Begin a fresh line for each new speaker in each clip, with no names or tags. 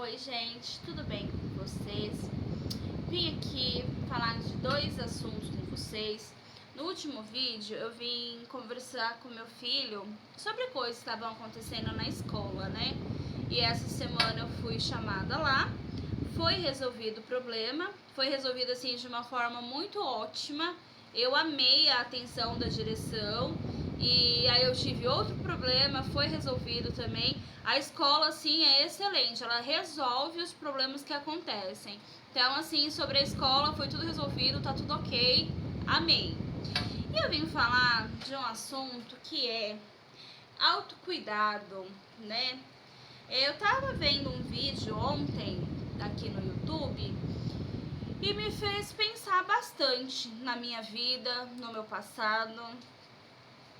Oi gente, tudo bem com vocês? Vim aqui falar de dois assuntos com vocês. No último vídeo eu vim conversar com meu filho sobre coisas que estavam acontecendo na escola, né? E essa semana eu fui chamada lá, foi resolvido o problema, foi resolvido assim de uma forma muito ótima. Eu amei a atenção da direção. E aí eu tive outro problema, foi resolvido também. A escola, assim, é excelente, ela resolve os problemas que acontecem. Então, assim, sobre a escola, foi tudo resolvido, tá tudo ok, amei. E eu vim falar de um assunto que é autocuidado, né? Eu tava vendo um vídeo ontem aqui no YouTube e me fez pensar bastante na minha vida, no meu passado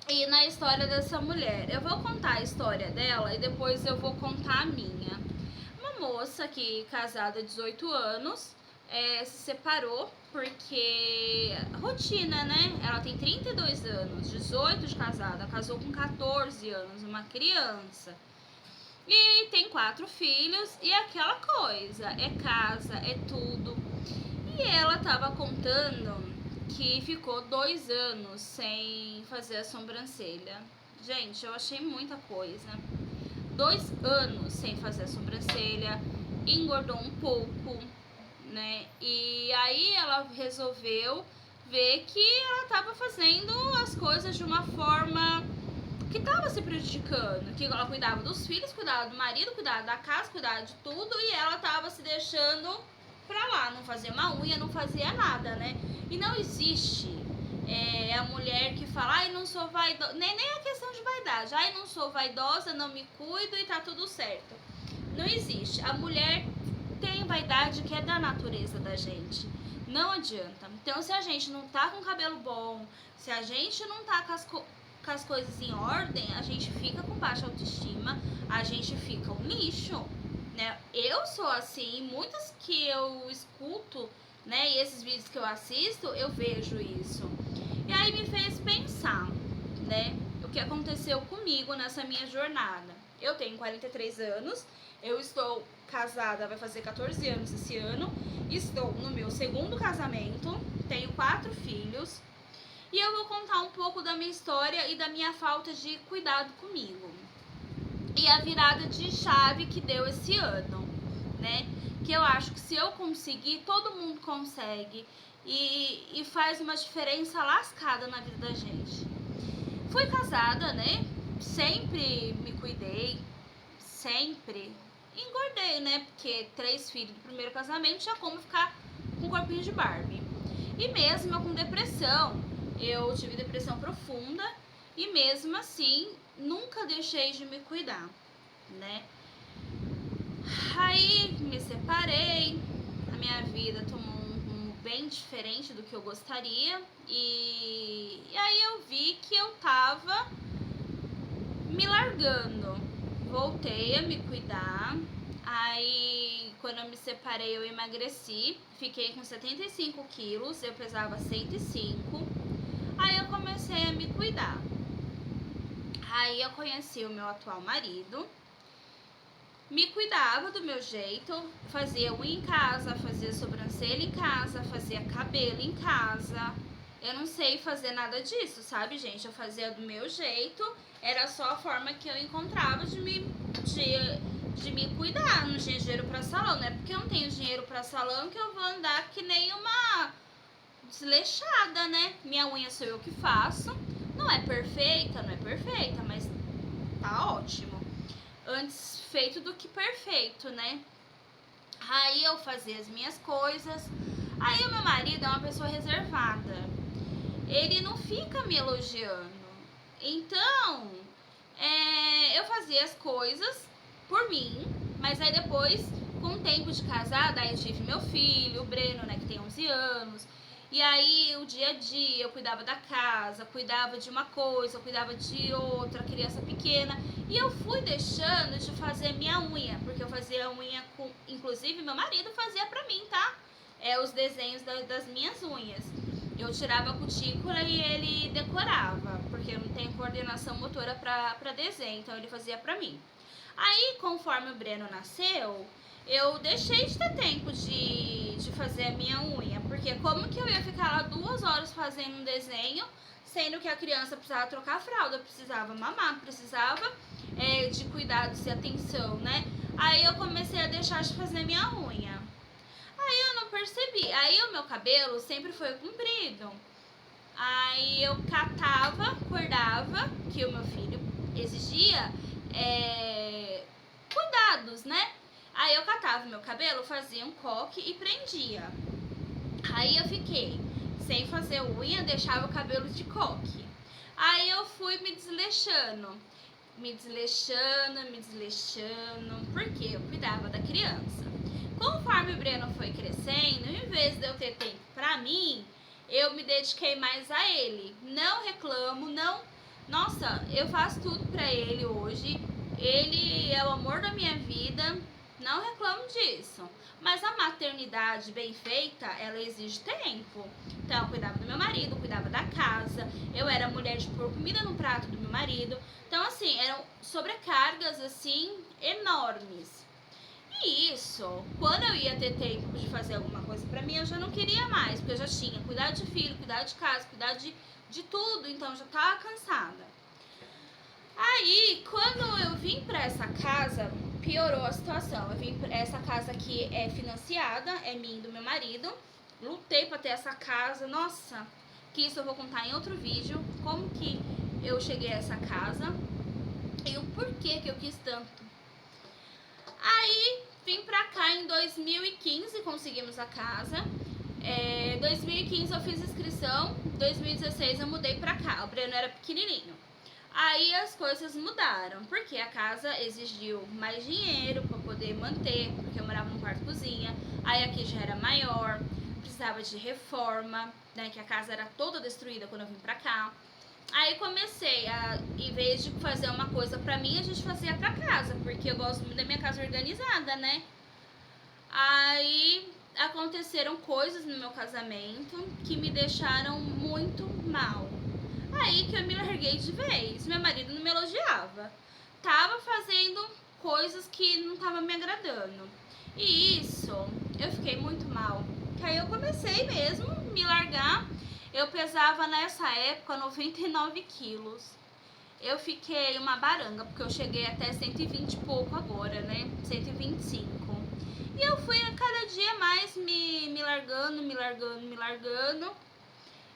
e na história dessa mulher. Eu vou contar a história dela e depois eu vou contar a minha. Uma moça que, casada há 18 anos, se separou porque rotina, né? Ela tem 32 anos, 18 de casada, casou com 14 anos, uma criança. E tem 4 filhos e aquela coisa, é casa, é tudo. E ela tava contando que ficou 2 anos sem fazer a sobrancelha. Gente, eu achei muita coisa. 2 anos sem fazer a sobrancelha, engordou um pouco, né? E aí ela resolveu ver que ela tava fazendo as coisas de uma forma que tava se prejudicando, que ela cuidava dos filhos, cuidava do marido, cuidava da casa, cuidava de tudo, e ela tava se deixando pra lá, não fazia uma unha, não fazia nada, né? E não existe a mulher que fala, ai, não sou vaidosa, nem a questão de vaidade, ai, não sou vaidosa, não me cuido e tá tudo certo. Não existe. A mulher tem vaidade que é da natureza da gente. Não adianta. Então, se a gente não tá com cabelo bom, se a gente não tá com as coisas em ordem, a gente fica com baixa autoestima, a gente fica um lixo, né? Eu sou assim, muitas que eu escuto, né, e esses vídeos que eu assisto, eu vejo isso. E aí me fez pensar, né, o que aconteceu comigo nessa minha jornada. Eu tenho 43 anos, eu estou casada, vai fazer 14 anos esse ano, estou no meu segundo casamento, tenho 4 filhos, e eu vou contar um pouco da minha história e da minha falta de cuidado comigo. E a virada de chave que deu esse ano, né? Que eu acho que se eu conseguir, todo mundo consegue. E faz uma diferença lascada na vida da gente. Fui casada, né? Sempre me cuidei. Sempre. Engordei, né? Porque 3 filhos do primeiro casamento já como ficar com corpinho de Barbie. E mesmo eu com depressão. Eu tive depressão profunda. E mesmo assim, nunca deixei de me cuidar, né? Aí me separei, a minha vida tomou um rumo bem diferente do que eu gostaria. E aí eu vi que eu tava me largando. Voltei a me cuidar. Aí, quando eu me separei, eu emagreci. Fiquei com 75 quilos, eu pesava 105. Aí eu comecei a me cuidar. Aí eu conheci o meu atual marido, me cuidava do meu jeito, fazia unha em casa, fazia sobrancelha em casa, fazia cabelo em casa. Eu não sei fazer nada disso, sabe, gente? Eu fazia do meu jeito, era só a forma que eu encontrava de me cuidar. Não tinha dinheiro pra salão, não é porque eu não tenho dinheiro pra salão que eu vou andar que nem uma desleixada, né? Minha unha sou eu que faço. Não é perfeita, mas tá ótimo. Antes feito do que perfeito, né? Aí eu fazia as minhas coisas. Aí o meu marido é uma pessoa reservada. Ele não fica me elogiando. Então, eu fazia as coisas por mim, mas aí depois, com o tempo de casada, aí eu tive meu filho, o Breno, né, que tem 11 anos. E aí, o dia a dia, eu cuidava da casa, cuidava de uma coisa, eu cuidava de outra, criança pequena. E eu fui deixando de fazer minha unha, porque eu fazia unha com... Inclusive, meu marido fazia pra mim, tá? Os desenhos das minhas unhas. Eu tirava a cutícula e ele decorava, porque eu não tenho coordenação motora pra desenho, então ele fazia pra mim. Aí, conforme o Breno nasceu, eu deixei de ter tempo de fazer a minha unha, porque como que eu ia ficar lá 2 horas fazendo um desenho, sendo que a criança precisava trocar a fralda, precisava mamar, precisava de cuidados e atenção, né? Aí eu comecei a deixar de fazer minha unha. Aí eu não percebi. Aí o meu cabelo sempre foi comprido. Aí eu catava, acordava, que o meu filho exigia cuidados, né? Aí eu catava meu cabelo, fazia um coque e prendia. Aí eu fiquei sem fazer unha, deixava o cabelo de coque. Aí eu fui me desleixando, porque eu cuidava da criança. Conforme o Breno foi crescendo, em vez de eu ter tempo pra mim, eu me dediquei mais a ele. Não reclamo, não. Nossa, eu faço tudo pra ele hoje. Ele é o amor da minha vida. Não reclamo disso. Mas a maternidade bem feita, ela exige tempo. Então, eu cuidava do meu marido, cuidava da casa. Eu era mulher de pôr comida no prato do meu marido. Então, assim, eram sobrecargas, assim, enormes. E isso, quando eu ia ter tempo de fazer alguma coisa pra mim, eu já não queria mais. Porque eu já tinha cuidado de filho, cuidado de casa, cuidado de tudo. Então, eu já tava cansada. Aí, quando eu vim pra essa casa, piorou a situação. Eu vim pra essa casa aqui é financiada, é minha e do meu marido. Lutei pra ter essa casa. Nossa, que isso eu vou contar em outro vídeo. Como que eu cheguei a essa casa e o porquê que eu quis tanto. Aí, vim pra cá em 2015, conseguimos a casa. 2015 eu fiz inscrição, 2016 eu mudei pra cá. O Breno era pequenininho. Aí as coisas mudaram, porque a casa exigiu mais dinheiro para poder manter, porque eu morava num quarto cozinha, aí aqui já era maior, precisava de reforma, né, que a casa era toda destruída quando eu vim pra cá. Aí comecei a, em vez de fazer uma coisa pra mim, a gente fazia pra casa, porque eu gosto muito da minha casa organizada, né? Aí aconteceram coisas no meu casamento que me deixaram muito mal. Aí que eu me larguei de vez. Meu marido não me elogiava. Tava fazendo coisas que não tava me agradando. E isso, eu fiquei muito mal. Que aí eu comecei mesmo a me largar. Eu pesava nessa época 99 quilos. Eu fiquei uma baranga, porque eu cheguei até 120 e pouco agora, né? 125. E eu fui a cada dia mais me largando.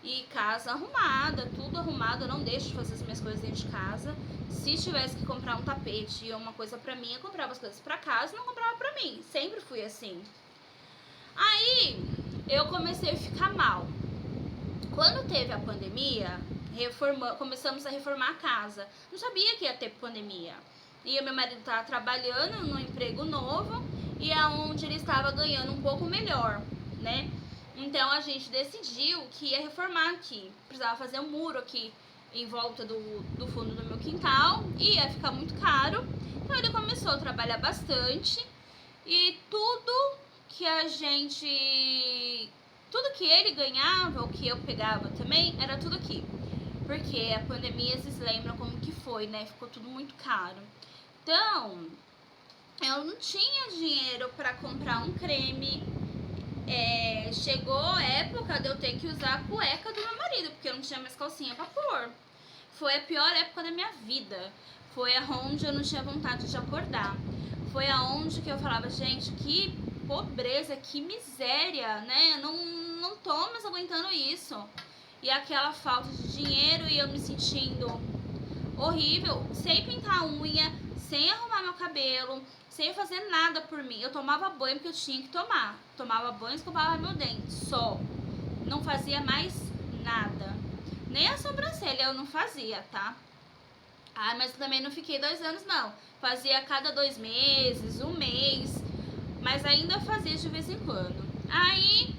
E casa arrumada, tudo arrumado, eu não deixo de fazer as minhas coisas dentro de casa. Se tivesse que comprar um tapete ou uma coisa pra mim, eu comprava as coisas pra casa e não comprava pra mim. Sempre fui assim. Aí, eu comecei a ficar mal. Quando teve a pandemia, começamos a reformar a casa. Não sabia que ia ter pandemia. E o meu marido estava trabalhando num emprego novo e é onde ele estava ganhando um pouco melhor, né? Então a gente decidiu que ia reformar aqui. Precisava fazer um muro aqui em volta do fundo do meu quintal e ia ficar muito caro. Então ele começou a trabalhar bastante e tudo que ele ganhava, o que eu pegava também, era tudo aqui. Porque a pandemia, vocês lembram como que foi, né? Ficou tudo muito caro. Então, eu não tinha dinheiro para comprar um creme. Chegou a época de eu ter que usar a cueca do meu marido, porque eu não tinha mais calcinha pra pôr. Foi a pior época da minha vida. Foi aonde eu não tinha vontade de acordar. Foi aonde que eu falava, gente, que pobreza, que miséria, né? Não tô mais aguentando isso. E aquela falta de dinheiro e eu me sentindo horrível, sem pintar a unha, sem arrumar meu cabelo, sem fazer nada por mim. Eu tomava banho porque eu tinha que tomar. Tomava banho e escovava meu dente, só. Não fazia mais nada. Nem a sobrancelha eu não fazia, tá? Ah, mas também não fiquei 2 anos, não. Fazia a cada 2 meses, 1 mês. Mas ainda fazia de vez em quando. Aí,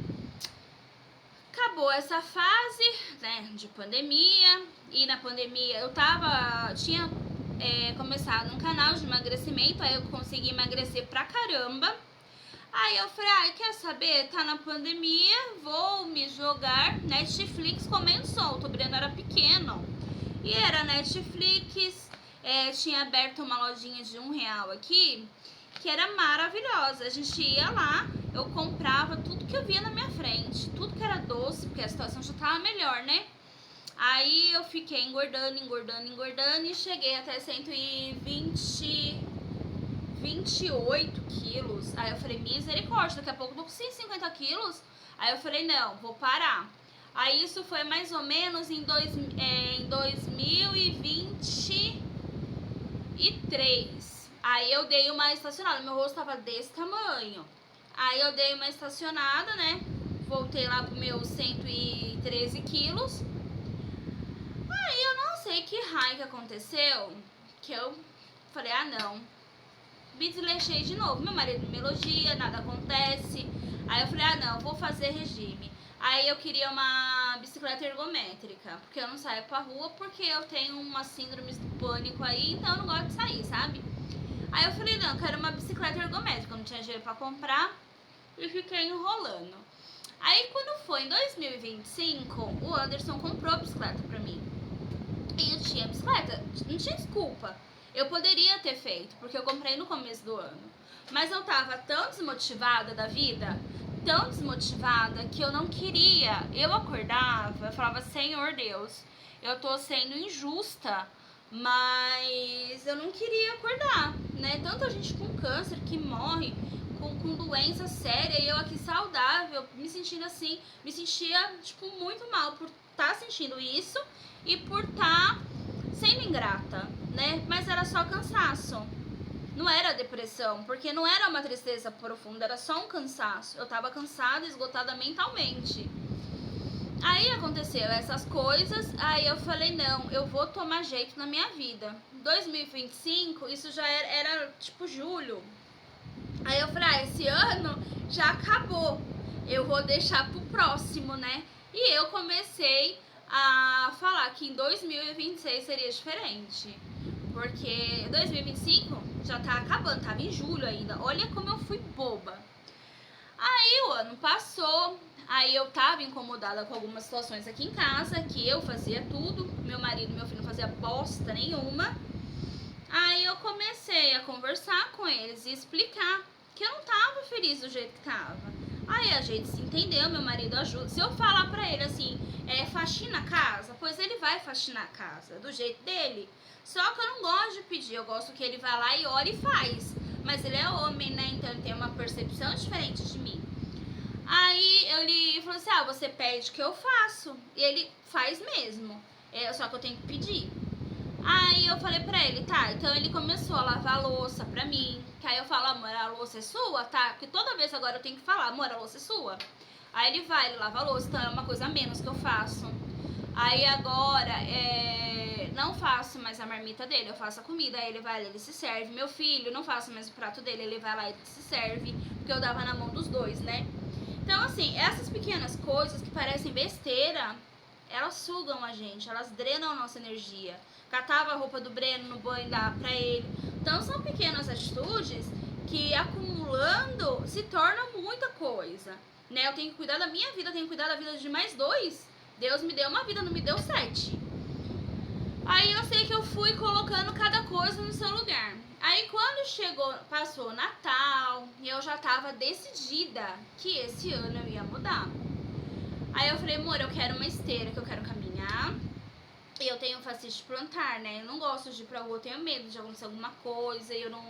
acabou essa fase, né, de pandemia. E na pandemia eu tinha começado um canal de emagrecimento. Aí eu consegui emagrecer pra caramba. Aí eu falei, quer saber? Tá na pandemia, vou me jogar Netflix comendo solto. O Breno era pequeno. E era Netflix, tinha aberto uma lojinha de R$1 aqui. que era maravilhosa. A gente ia lá, eu comprava tudo que eu via na minha frente, tudo que era doce, porque a situação já tava melhor, né? Aí eu fiquei engordando e cheguei até 128 quilos. Aí eu falei, misericórdia, daqui a pouco eu tô com 150 quilos. Aí eu falei, não, vou parar. Aí isso foi mais ou menos em 2023. Aí eu dei uma estacionada, meu rosto tava desse tamanho. Aí eu dei uma estacionada, né? Voltei lá pro meu 113 quilos. Aí eu não sei que raio que aconteceu, que eu falei, ah não, me desleixei de novo. Meu marido me elogia, nada acontece. Aí eu falei, ah não, vou fazer regime. Aí eu queria uma bicicleta ergométrica, porque eu não saio pra rua, porque eu tenho uma síndrome do pânico aí, então eu não gosto de sair, sabe? Aí eu falei, não, eu quero uma bicicleta ergométrica, eu não tinha dinheiro pra comprar e fiquei enrolando. Aí quando foi em 2025, o Anderson comprou a bicicleta pra mim. E eu tinha bicicleta, não tinha desculpa. Eu poderia ter feito, porque eu comprei no começo do ano. Mas eu tava tão desmotivada da vida, tão desmotivada, que eu não queria. Eu acordava, eu falava, Senhor Deus, eu tô sendo injusta, mas eu não queria acordar, né? Tanta gente com câncer que morre, com doença séria, e eu aqui saudável, me sentindo assim, me sentia, tipo, muito mal por estar sentindo isso e por estar sendo ingrata, né? Mas era só cansaço. Não era depressão, porque não era uma tristeza profunda, era só um cansaço. Eu tava cansada, esgotada mentalmente. Aí aconteceu essas coisas, aí eu falei, não, eu vou tomar jeito na minha vida. 2025, isso já era tipo julho. Aí eu falei, ah, esse ano já acabou, eu vou deixar pro próximo, né? E eu comecei a falar que em 2026 seria diferente. Porque 2025 já tá acabando, tava em julho ainda. Olha como eu fui boba. Aí o ano passou, aí eu tava incomodada com algumas situações aqui em casa, que eu fazia tudo, meu marido e meu filho não fazia bosta nenhuma. Aí eu comecei a conversar com eles e explicar que eu não tava feliz do jeito que tava. Aí a gente se entendeu, meu marido ajuda. Se eu falar pra ele assim, faxina a casa, pois ele vai faxinar a casa do jeito dele. Só que eu não gosto de pedir, eu gosto que ele vá lá e ore e faz. Mas ele é homem, né? Então ele tem uma percepção diferente de mim. Aí ele falou assim, você pede que eu faço. E ele faz mesmo, só que eu tenho que pedir. Aí eu falei pra ele, tá, então ele começou a lavar a louça pra mim. Que aí eu falo, amor, a louça é sua, tá? Porque toda vez agora eu tenho que falar, amor, a louça é sua. Aí ele vai, ele lava a louça, então é uma coisa a menos que eu faço. Aí agora, não faço mais a marmita dele, eu faço a comida, aí ele vai lá, ele se serve. Meu filho, não faço mais o prato dele, ele vai lá e se serve, porque eu dava na mão dos dois, né? Então assim, essas pequenas coisas que parecem besteira, elas sugam a gente, elas drenam a nossa energia. Catava a roupa do Breno no banho, dá pra ele. Então são pequenas atitudes que acumulando se tornam muita coisa, né? Eu tenho que cuidar da minha vida, eu tenho que cuidar da vida de mais dois. Deus me deu uma vida, não me deu 7. Aí eu sei que eu fui colocando cada coisa no seu lugar. Aí quando passou o Natal, eu já tava decidida que esse ano eu ia mudar. Aí eu falei, amor, eu quero uma esteira, que eu quero caminhar. E eu tenho fascite plantar, né? Eu não gosto de ir pra rua, eu tenho medo de acontecer alguma coisa e eu não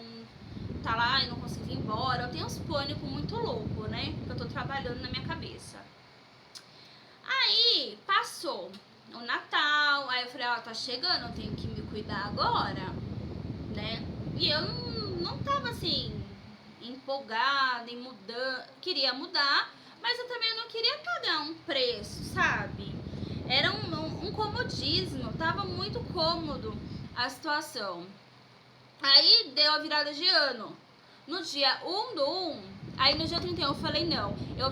tá lá e não consigo ir embora. Eu tenho uns pânicos muito louco, né? Porque eu tô trabalhando na minha cabeça. Aí passou o Natal, aí eu falei, tá chegando, eu tenho que me cuidar agora, né? E eu não tava assim, empolgada em mudar, queria mudar, mas eu também não queria pagar um preço, sabe? Era um comodismo, tava muito cômodo a situação. Aí deu a virada de ano. No dia 1/1, aí no dia 31 eu falei, não, eu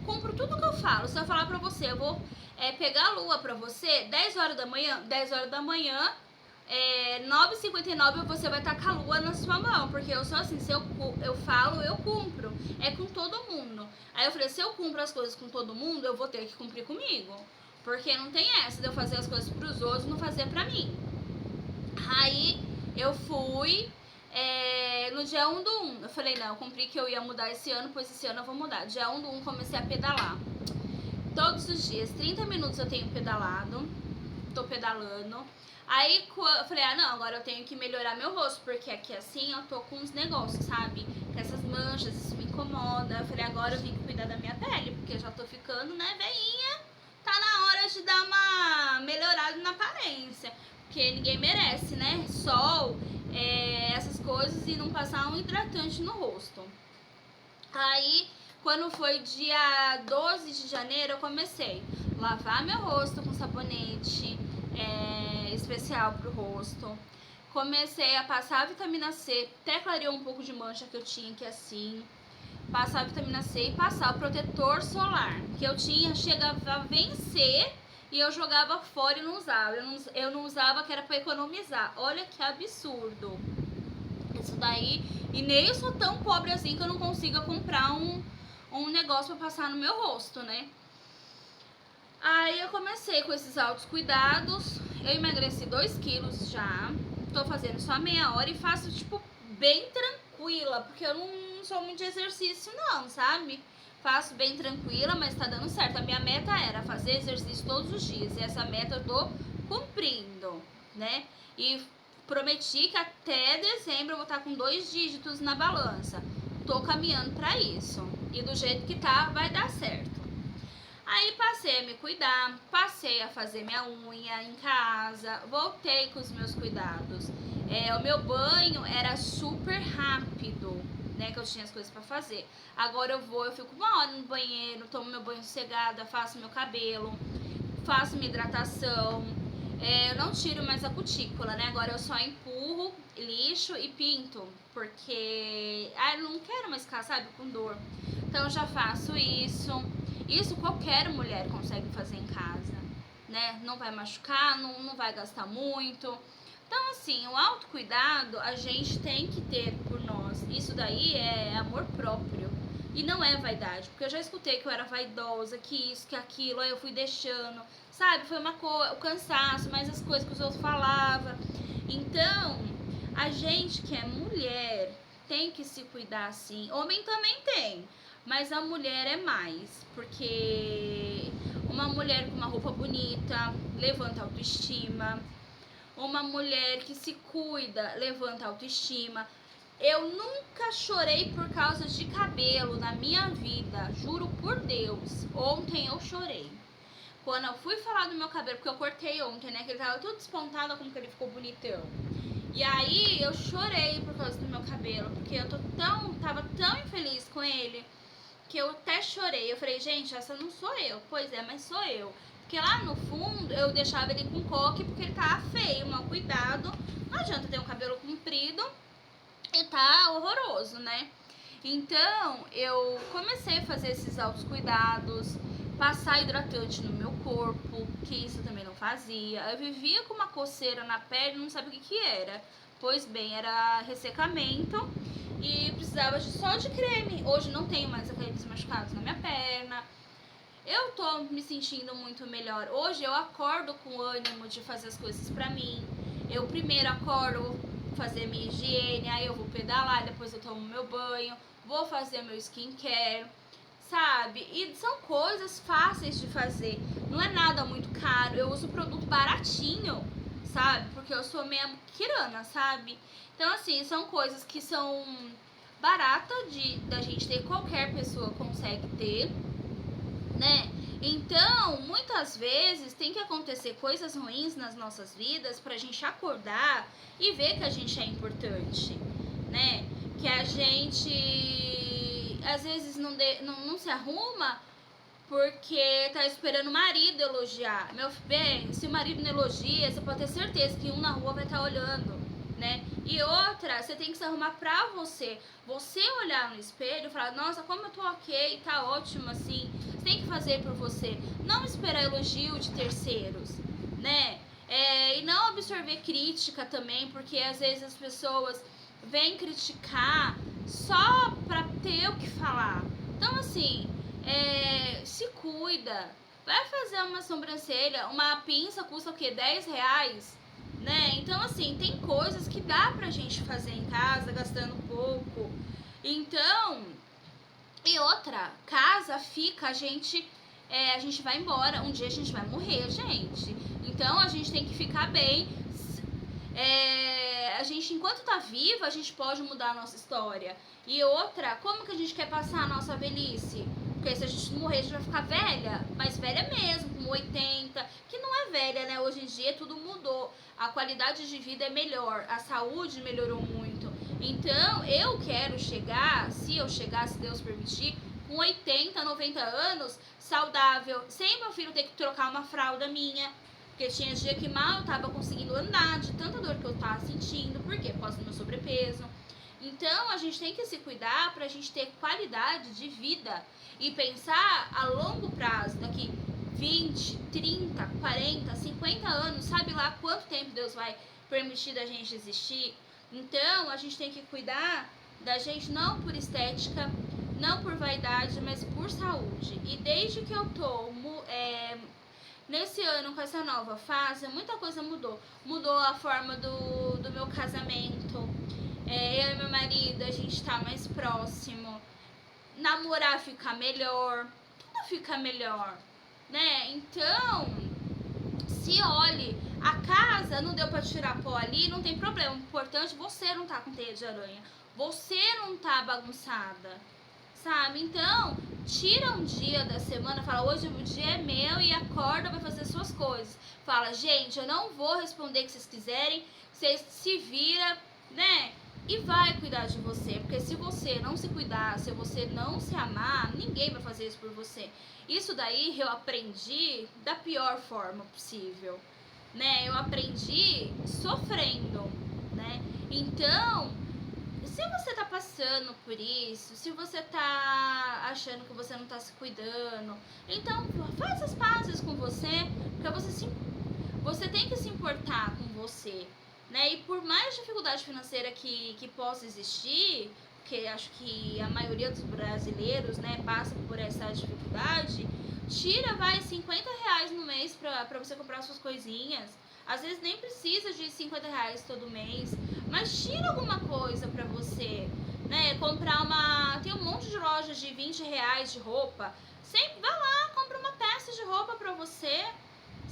cumpro tudo que eu falo. Se eu falar pra você, eu vou pegar a lua pra você 10 horas da manhã, 9h59 você vai estar com a lua na sua mão, porque eu sou assim, se eu falo, eu cumpro, com todo mundo. Aí eu falei, se eu cumpro as coisas com todo mundo, eu vou ter que cumprir comigo, porque não tem essa de eu fazer as coisas pros outros e não fazer pra mim. Aí eu fui, no dia 1/1, eu falei, não, eu cumpri que eu ia mudar esse ano, pois esse ano eu vou mudar. Dia 1/1 comecei a pedalar. Todos os dias, 30 minutos eu tenho pedalado, tô pedalando. Aí eu falei, não, agora eu tenho que melhorar meu rosto, porque aqui assim eu tô com uns negócios, sabe? Com essas manchas, isso me incomoda. Eu falei, agora eu tenho que cuidar da minha pele, porque eu já tô ficando, né, veinha. Tá na hora de dar uma melhorada na aparência, porque ninguém merece, né? Sol, essas coisas e não passar um hidratante no rosto. Aí, quando foi dia 12 de janeiro, eu comecei a lavar meu rosto com sabonete especial pro rosto. Comecei a passar a vitamina C, até clareou um pouco de mancha que eu tinha aqui assim. Passar a vitamina C e passar o protetor solar, que eu tinha, chegava a vencer e eu jogava fora e não usava. Eu não usava, que era pra economizar. Olha que absurdo. Isso daí, e nem eu sou tão pobre assim que eu não consiga comprar um negócio pra passar no meu rosto, né? Aí eu comecei com esses altos cuidados, eu emagreci 2 quilos já, tô fazendo só meia hora e faço, tipo, bem tranquila, porque eu não sou muito de exercício não, sabe? Faço bem tranquila, mas tá dando certo. A minha meta era fazer exercício todos os dias, e essa meta eu tô cumprindo, né? E prometi que até dezembro eu vou estar com 2 dígitos na balança. Tô caminhando pra isso, e do jeito que tá, vai dar certo. Aí passei a me cuidar, passei a fazer minha unha em casa, voltei com os meus cuidados. O meu banho era super rápido, né, que eu tinha as coisas pra fazer. Agora eu fico 1 hora no banheiro, tomo meu banho sossegada, faço meu cabelo, faço minha hidratação. Eu não tiro mais a cutícula, né, agora eu só empurro, lixo e pinto, porque eu não quero mais ficar, sabe, com dor. Então eu já faço isso. Isso qualquer mulher consegue fazer em casa, né? Não vai machucar, não vai gastar muito. Então, assim, o autocuidado a gente tem que ter por nós. Isso daí é amor próprio. E não é vaidade, porque eu já escutei que eu era vaidosa, que isso, que aquilo, aí eu fui deixando, sabe? Foi uma coisa, o cansaço, mas as coisas que os outros falavam. Então, a gente que é mulher tem que se cuidar assim. Homem também tem, mas a mulher é mais, porque uma mulher com uma roupa bonita levanta autoestima, uma mulher que se cuida levanta autoestima. Eu nunca chorei por causa de cabelo na minha vida, juro por Deus. Ontem eu chorei. Quando eu fui falar do meu cabelo, porque eu cortei ontem, né, que ele tava todo despontado, como que ele ficou bonitão. E aí eu chorei por causa do meu cabelo, porque eu tava tão infeliz com ele, que eu até chorei. Eu falei, gente, essa não sou eu. Pois é, mas sou eu. Porque lá no fundo eu deixava ele com coque porque ele tava feio, mal cuidado. Não adianta ter um cabelo comprido e tá horroroso, né? Então eu comecei a fazer esses altos cuidados, passar hidratante no meu corpo, que isso também não fazia. Eu vivia com uma coceira na pele, não sabia o que era. Pois bem, era ressecamento e precisava só de creme. Hoje não tenho mais aqueles machucados na minha perna. Eu tô me sentindo muito melhor. Hoje eu acordo com ânimo de fazer as coisas pra mim. Eu primeiro acordo, vou fazer minha higiene, aí eu vou pedalar, depois eu tomo meu banho, vou fazer meu skincare, sabe? E são coisas fáceis de fazer. Não é nada muito caro. Eu uso produto baratinho, sabe? Porque eu sou meio quirana, sabe? Então, assim, são coisas que são baratas da gente ter, qualquer pessoa consegue ter, né? Então, muitas vezes tem que acontecer coisas ruins nas nossas vidas pra gente acordar e ver que a gente é importante, né? Que a gente às vezes não se arruma porque tá esperando o marido elogiar. Meu bem, se o marido não elogia, você pode ter certeza que um na rua vai estar olhando, né? E outra, você tem que se arrumar pra você. Você olhar no espelho e falar, nossa, como eu tô ok, tá ótimo assim. Você tem que fazer por você. Não esperar elogio de terceiros, né? E não absorver crítica também, porque às vezes as pessoas vêm criticar só pra ter o que falar. Então, assim, se cuida. Vai fazer uma sobrancelha, uma pinça custa o quê? R$10, né? Então, assim, tem coisas que dá pra gente fazer em casa, gastando pouco. Então, e outra, casa fica, a gente vai embora, um dia a gente vai morrer, gente. Então, a gente tem que ficar bem. A gente, enquanto tá viva, a gente pode mudar a nossa história. E outra, como que a gente quer passar a nossa velhice? Porque se a gente morrer, a gente vai ficar velha, mas velha mesmo, com 80, que não é velha, né? Hoje em dia tudo mudou, a qualidade de vida é melhor, a saúde melhorou muito. Então, eu quero chegar, se eu chegar, se Deus permitir, com 80, 90 anos, saudável, sem meu filho ter que trocar uma fralda minha, porque tinha dia que mal eu tava conseguindo andar, de tanta dor que eu tava sentindo, por quê? Por causa do meu sobrepeso. Então, a gente tem que se cuidar pra gente ter qualidade de vida e pensar a longo prazo, daqui 20, 30, 40, 50 anos, sabe lá quanto tempo Deus vai permitir da gente existir? Então, a gente tem que cuidar da gente não por estética, não por vaidade, mas por saúde. E desde que eu tô nesse ano, com essa nova fase, muita coisa mudou. Mudou a forma do meu casamento. Eu e meu marido, a gente tá mais próximo. Namorar fica melhor. Tudo fica melhor, né? Então, se olhe, a casa não deu pra tirar pó ali, não tem problema. O importante é você não tá com teia de aranha. Você não tá bagunçada, sabe? Então, tira um dia da semana, fala, hoje o dia é meu, e acorda, vai fazer suas coisas. Fala, gente, eu não vou responder o que vocês quiserem, vocês se viram, né? E vai cuidar de você, porque se você não se cuidar, se você não se amar, ninguém vai fazer isso por você. Isso daí eu aprendi da pior forma possível, né? Eu aprendi sofrendo, né? Então, se você tá passando por isso, se você tá achando que você não tá se cuidando, então faz as pazes com você, porque você tem que se importar com você, né? E por mais dificuldade financeira que possa existir, porque acho que a maioria dos brasileiros, né, passa por essa dificuldade, tira, vai, R$50 no mês pra você comprar suas coisinhas. Às vezes nem precisa de R$50 todo mês, mas tira alguma coisa pra você, né? Comprar tem um monte de lojas de R$20 de roupa. Sempre vai lá, compra uma peça de roupa pra você,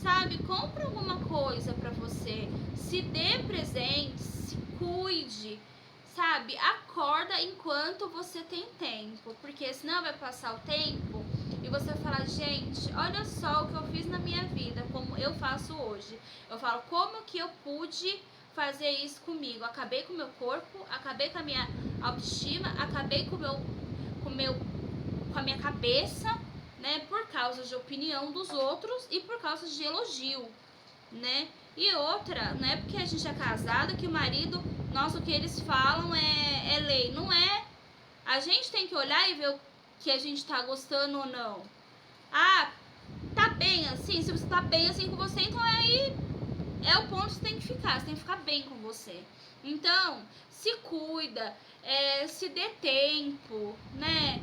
sabe? Compra alguma coisa pra você. Se dê presente, se cuide, sabe? Acorda enquanto você tem tempo, porque senão vai passar o tempo e você vai falar, gente, olha só o que eu fiz na minha vida, como eu faço hoje. Eu falo, como que eu pude fazer isso comigo? Acabei com o meu corpo, acabei com a minha autoestima, acabei com a minha cabeça, né? Por causa de opinião dos outros e por causa de elogio, né? E outra, não é porque a gente é casada que o marido, nossa, o que eles falam é lei. Não é. A gente tem que olhar e ver o que a gente tá gostando ou não. Ah, tá bem assim? Se você tá bem assim com você, então aí é o ponto que você tem que ficar. Você tem que ficar bem com você. Então, se cuida, se dê tempo, né?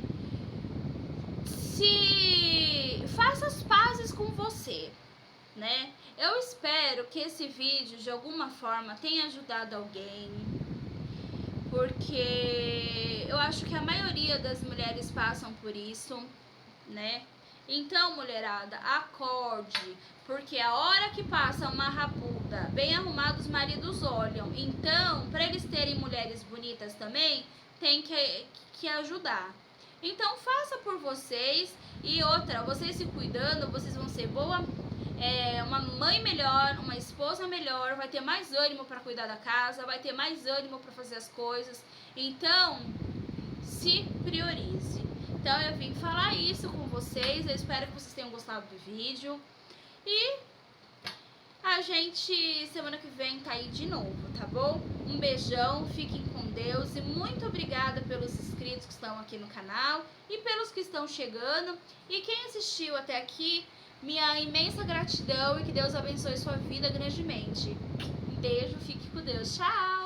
Faça as pazes com você, né? Eu espero que esse vídeo de alguma forma tenha ajudado alguém, porque eu acho que a maioria das mulheres passam por isso, né? Então, mulherada, acorde, porque a hora que passa uma rabuda bem arrumada, os maridos olham. Então, para eles terem mulheres bonitas também, tem que ajudar. Então, faça por vocês. E outra, vocês se cuidando, vocês vão ser uma mãe melhor, uma esposa melhor, vai ter mais ânimo para cuidar da casa, vai ter mais ânimo para fazer as coisas. Então, se priorize. Então, eu vim falar isso com vocês. Eu espero que vocês tenham gostado do vídeo. E a gente, semana que vem, tá aí de novo, tá bom? Um beijão, fiquem com Deus. E muito obrigada pelos inscritos que estão aqui no canal e pelos que estão chegando. E quem assistiu até aqui, minha imensa gratidão e que Deus abençoe sua vida grandemente. Um beijo, fique com Deus. Tchau!